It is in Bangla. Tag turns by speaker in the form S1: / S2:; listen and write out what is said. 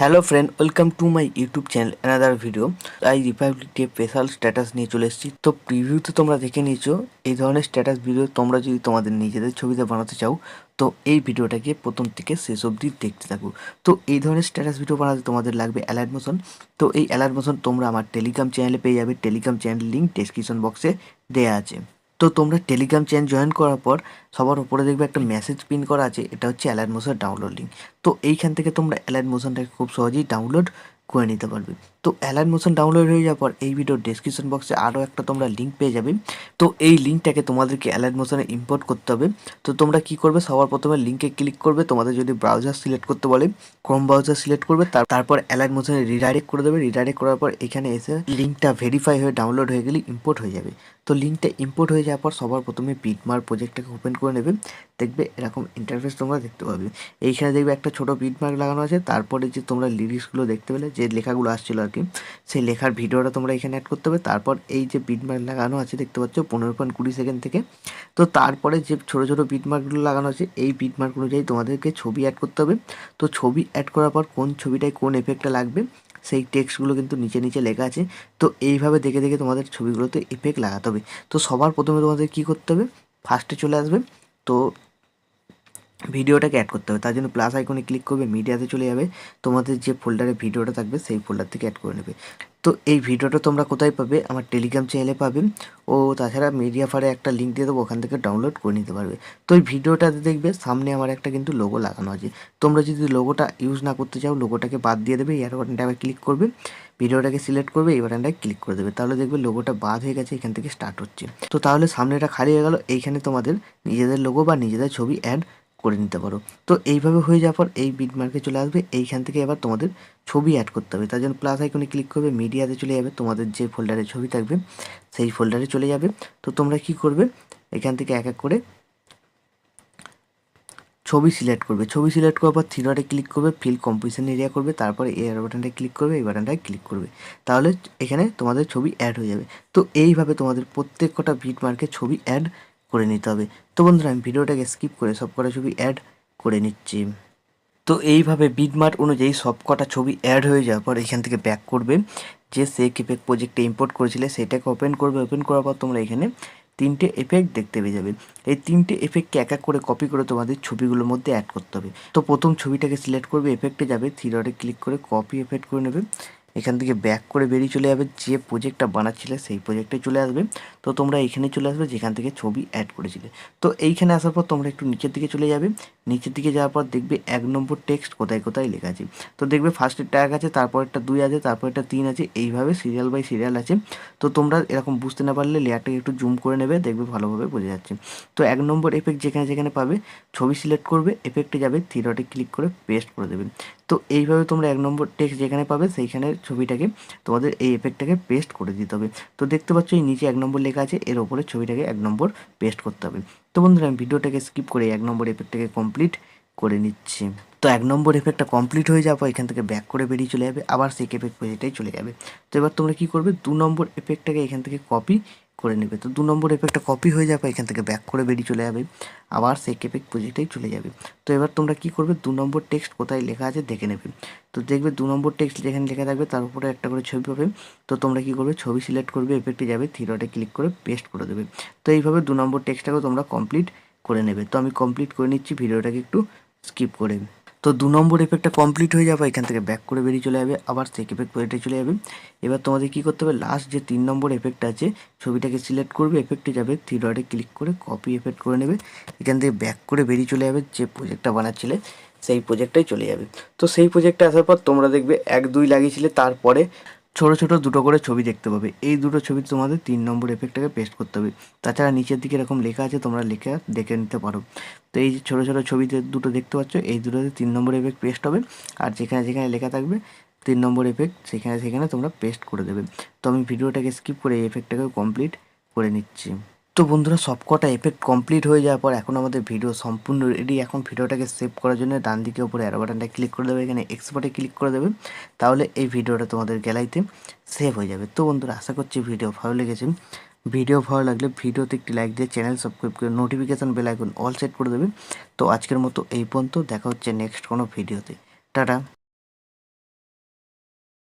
S1: Hello friend, welcome to my YouTube channel another video. I Republic day special status নিয়ে চলে এসেছি। তো প্রিভিউতে তোমরা দেখে নিয়েছো এই ধরনের স্ট্যাটাস ভিডিও তোমরা যদি তোমাদের নিজেদের ছবিতে বানাতে চাও তো এই ভিডিওটাকে প্রথম থেকে শেষ অবধি দেখতে থাকো। তো এই ধরনের স্ট্যাটাস ভিডিও বানাতে তোমাদের লাগবে অ্যালাইট মোশন। তো এই অ্যালাইট মোশন তোমরা আমার টেলিগ্রাম চ্যানেলে পেয়ে যাবে। টেলিগ্রাম চ্যানেলের লিঙ্ক ডেসক্রিপশন বক্সে দেওয়া আছে। তো তোমরা টেলিগ্রাম চ্যানেল জয়েন করার পর সবার উপরে দেখবে একটা মেসেজ পিন করা আছে, এটা হচ্ছে অ্যালাইট মোশন ডাউনলোড লিঙ্ক। তো এইখান থেকে তোমরা অ্যালাইট মোশনটাকে খুব সহজেই ডাউনলোড করে নিতে পারবে। তো অ্যালাইট মোশন ডাউনলোড হয়ে যাওয়ার পর এই ভিডিওর ডেসক্রিপশন বক্সে আরও একটা তোমরা লিঙ্ক পেয়ে যাবে। তো এই লিঙ্কটাকে তোমাদেরকে অ্যালাইট মোশনে ইম্পোর্ট করতে হবে। তো তোমরা কি করবে, সবার প্রথমে লিঙ্কে ক্লিক করবে। তোমাদের যদি ব্রাউজার সিলেক্ট করতে বলে ক্রোম ব্রাউজার সিলেক্ট করবে, তারপর অ্যালাইট মোশনে রিডাইরেক্ট করে দেবে। রিডাইরেক্ট করার পর এখানে এসে লিঙ্কটা ভেরিফাই হয়ে ডাউনলোড হয়ে গেলে ইম্পোর্ট হয়ে যাবে। তো লিঙ্কটা ইম্পোর্ট হয়ে যাওয়ার পর সবার প্রথমে বিটমার্ক প্রজেক্টটাকে ওপেন করে নেবে। দেখবে এরকম ইন্টারফেস তোমরা দেখতে পাবে। এইখানে দেখবে একটা ছোটো বিটমার্ক লাগানো আছে। তারপরে যে তোমরা লিরিক্সগুলো দেখতে পেলে, যে লেখাগুলো আসছিলো আর কি, সেই লেখার ভিডিওটা তোমরা এখানে অ্যাড করতে হবে। তারপর এই যে বিটমার্ক লাগানো আছে দেখতে পাচ্ছ 15.20 সেকেন্ড থেকে। তো তারপরে যে ছোটো ছোটো বিটমার্কগুলো লাগানো আছে এই বিটমার্ক অনুযায়ী তোমাদেরকে ছবি অ্যাড করতে হবে। তো ছবি অ্যাড করার পর কোন ছবিটায় কোন এফেক্টটা লাগবে সেই টেক্সটগুলো কিন্তু নিচে নিচে লেখা আছে। তো এইভাবে দেখে দেখে তোমাদের ছবিগুলোতে এফেক্ট লাগাতে হবে। তো সবার প্রথমে তোমাদের কী করতে হবে, ফার্স্টে চলে আসবে। তো ভিডিওটাকে অ্যাড করতে হবে, তার জন্য প্লাস আইকনে ক্লিক করবে, মিডিয়াতে চলে যাবে। তোমাদের যে ফোল্ডারে ভিডিওটা থাকবে সেই ফোল্ডার থেকে অ্যাড করে নেবে। তো এই ভিডিওটা তোমরা কোথায় পাবে, আমার টেলিগ্রাম চ্যানেলে পাবে। ও তাছাড়া মিডিয়া ফারে একটা লিঙ্ক দিয়ে দেবো, ওখান থেকে ডাউনলোড করে নিতে পারবে। তো এই ভিডিওটাতে দেখবে সামনে আমার একটা কিন্তু লোগো লাগানো আছে। তোমরা যদি লোগোটা ইউজ না করতে চাও লোগোটাকে বাদ দিয়ে দেবে। এই বাটনটা আবার ক্লিক করবে, ভিডিওটাকে সিলেক্ট করবে, এই বাটনটায় ক্লিক করে দেবে। তাহলে দেখবে লোগোটা বাদ হয়ে গেছে, এখান থেকে স্টার্ট হচ্ছে। তো তাহলে সামনেটা খালি হয়ে গেল। এইখানে তোমাদের নিজেদের লোগো বা নিজেদের ছবি অ্যাড করে নিতে পারো। তো এইভাবে হয়ে যাওয়ার পর এই বিটমার্কে চলে আসবে। এইখান থেকে এবার তোমাদের ছবি অ্যাড করতে হবে, তার জন্য প্লাস আইকনে ক্লিক করবে, মিডিয়াতে চলে যাবে। তোমাদের যে ফোল্ডারে ছবি থাকবে সেই ফোল্ডারে চলে যাবে। তো তোমরা কি করবে, এখান থেকে এক এক করে ছবি সিলেক্ট করবে। ছবি সিলেক্ট করার পর থ্রি ডটে ক্লিক করবে, ফিল কম্পোজিশন এরিয়া করবে, তারপরে এর বাটনটায় ক্লিক করবে, এই বাটনটায় ক্লিক করবে। তাহলে এখানে তোমাদের ছবি অ্যাড হয়ে যাবে। তো এইভাবে তোমাদের প্রত্যেক কটা বিটমার্কে ছবি অ্যাড করে নিতে হবে। তো বন্ধুরা আমি ভিডিওটাকে স্কিপ করে সব কটা ছবি অ্যাড করে নিচ্ছি। তো এইভাবে বিটমার্ক অনুযায়ী সব কটা ছবি অ্যাড হয়ে যাওয়ার পর এখান থেকে ব্যাক করবে। যে সেক ইফেক্ট প্রজেক্টে ইম্পোর্ট করেছিলে সেটাকে ওপেন করবে। ওপেন করার পর তোমরা এখানে তিনটে এফেক্ট দেখতে পেয়ে যাবে। এই তিনটে এফেক্টকে এক এক করে কপি করে তোমাদের ছবিগুলোর মধ্যে অ্যাড করতে হবে। তো প্রথম ছবিটাকে সিলেক্ট করবে, এফেক্টে যাবে, থ্রি ডটে ক্লিক করে কপি এফেক্ট করে নেবে। এখান থেকে ব্যাক করে বেরিয়ে চলে যাবে, যে প্রজেক্টটা বানাচ্ছিলে সেই প্রজেক্টে চলে আসবে। তো তোমরা এইখানে চলে আসবে যেখান থেকে ছবি অ্যাড করেছিলে। তো এইখানে আসার পর তোমরা একটু নিচের দিকে চলে যাবে। নিচের দিকে যাওয়ার পর দেখবে 1 নম্বর টেক্সট কোথায় কোথায় লেখা আছে। তো দেখবে ফার্স্টে ট্যাগ আছে, তারপর একটা 2 আছে, তারপর একটা 3 আছে, এইভাবে সিরিয়াল বাই সিরিয়াল আছে। তো তোমরা এরকম বুঝতে না পারলে লেয়ারটাকে একটু জুম করে নেবে, দেখবে ভালোভাবে বোঝা যাচ্ছে। তো 1 নম্বর এফেক্ট যেখানে যেখানে পাবে ছবি সিলেক্ট করবে, এফেক্টে যাবে, থ্রি ডটে ক্লিক করে পেস্ট করে দেবে। তো এইভাবে তোমরা 1 নম্বর টেক্সট যেখানে পাবে সেইখানের ছবিটাকে তোমাদের এই এফেক্টটাকে পেস্ট করে দিতে হবে। তো দেখতে পাচ্ছ এই নিচে 1 নম্বর লেখা আছে, এর ওপরে ছবিটাকে 1 নম্বর পেস্ট করতে হবে। তো বন্ধুরা আমি ভিডিওটাকে স্কিপ করে 1 নম্বর এফেক্টটাকে কমপ্লিট করে নিচ্ছি। তো 1 নম্বর এফেক্টটা কমপ্লিট হয়ে যাওয়ার পর এখান থেকে ব্যাক করে বেরিয়ে চলে যাবে, আবার সেই এফেক্ট পেজটাই চলে যাবে। তো এবার তোমরা কী করবে, 2 নম্বর এফেক্টটাকে এখান থেকে কপি করে নেবে। তো 2 নম্বর এফেক্টটা কপি হয়ে যাবে, এখান থেকে ব্যাক করে বেরিয়ে চলে যাবে, আবার সেই এফেক্ট প্রজেক্টেই চলে যাবে। তো এবার তোমরা কী করবে, 2 নম্বর টেক্সট কোথায় লেখা আছে দেখে নেবে। তো দেখবে 2 নম্বর টেক্সট যেখানে লেখা থাকবে তার উপরে একটা করে ছবি পাবে। তো তোমরা কী করবে, ছবি সিলেক্ট করবে, এফেক্টে যাবে, থ্রি ডটে ক্লিক করে পেস্ট করে দেবে। তো এইভাবে 2 নম্বর টেক্সটটাকেও তোমরা কমপ্লিট করে নেবে। তো আমি কমপ্লিট করে নিচ্ছি ভিডিওটাকে একটু স্কিপ করে। তো 2 নম্বর এফেক্টটা কমপ্লিট হয়ে যাবে, এখান থেকে ব্যাক করে বেরিয়ে চলে যাবে, আবার সেক এফেক্ট প্রজেক্টে চলে যাবে। এবার তোমাদের কী করতে হবে, লাস্ট যে 3 নম্বর এফেক্ট আছে ছবিটাকে সিলেক্ট করবে, এফেক্টে যাবে, থ্রি ডটে ক্লিক করে কপি এফেক্ট করে নেবে, এখান থেকে ব্যাক করে বেরিয়ে চলে যাবে, যে প্রজেক্টটা বানাচ্ছিলে সেই প্রজেক্টটাই চলে যাবে। তো সেই প্রজেক্টে আসার পর তোমরা দেখবে 1 2 লাগিয়েছিলে, তারপরে ছোটো ছোটো দুটো করে ছবি দেখতে পাবে। এই দুটো ছবি তোমাদের 3 নম্বর এফেক্টটাকে পেস্ট করতে হবে। তাছাড়া নিচের দিকে এরকম লেখা আছে, তোমরা লেখা দেখে নিতে পারো। তো এই যে ছোটো ছোটো ছবিতে দুটো দেখতে পাচ্ছ, এই দুটোতে 3 নম্বর এফেক্ট পেস্ট হবে। আর যেখানে যেখানে লেখা থাকবে 3 নম্বর এফেক্ট সেখানে সেখানে তোমরা পেস্ট করে দেবে। তো আমি ভিডিওটাকে স্কিপ করে এই এফেক্টটাকে কমপ্লিট করে নিচ্ছি। তো বন্ধুরা সবকটা এফেক্ট কমপ্লিট হয়ে যাওয়ার পর এখন আমাদের ভিডিও সম্পূর্ণ রেডি। এখন ভিডিওটাকে সেভ করার জন্য ডান দিকে উপরে অ্যারো বাটনটা ক্লিক করে দেবে, এখানে এক্সপোর্টে ক্লিক করে দেবে, তাহলে এই ভিডিওটা তোমাদের গ্যালারিতে সেভ হয়ে যাবে। তো বন্ধুরা আশা করছি ভিডিও ভালো লেগেছে। ভিডিও ভালো লাগলে ভিডিওতে একটি লাইক দিয়ে চ্যানেল সাবস্ক্রাইব করে notification bell icon all set করে দেবে। তো আজকের মতো এই পর্যন্ত, দেখা হচ্ছে নেক্সট কোনো ভিডিওতে। টাটা।